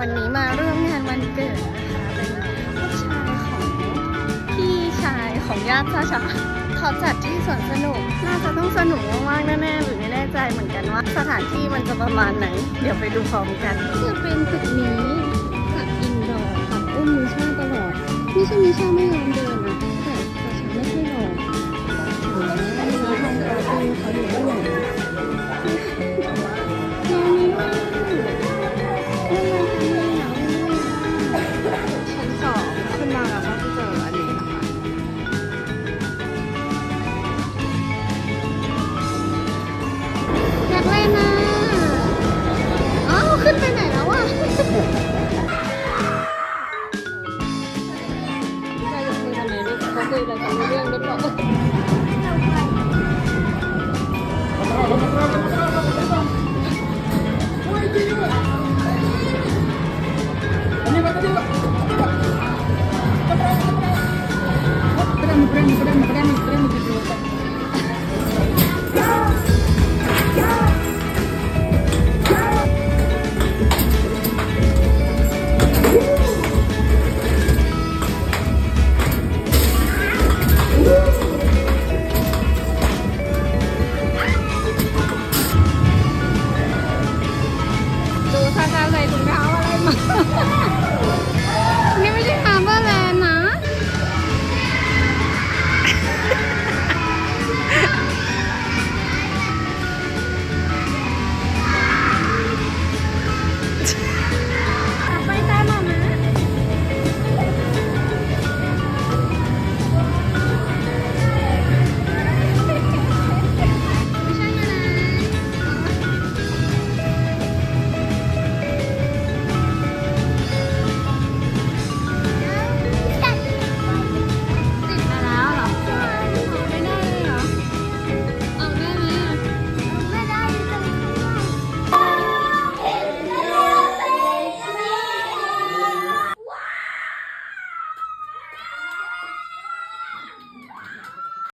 วันนี้มาร่วมงานวันเกิดนะคะเป็นลูกชายของพี่ชายของญาติชาเขาจัดที่สวนสนุกน่าจะต้องสนุกมากๆแน่ๆหรือไม่แน่ใจเหมือนกันว่าสถานที่มันจะประมาณไหนเดี๋ยวไปดูพร้อมกันคือเป็นตึกนี้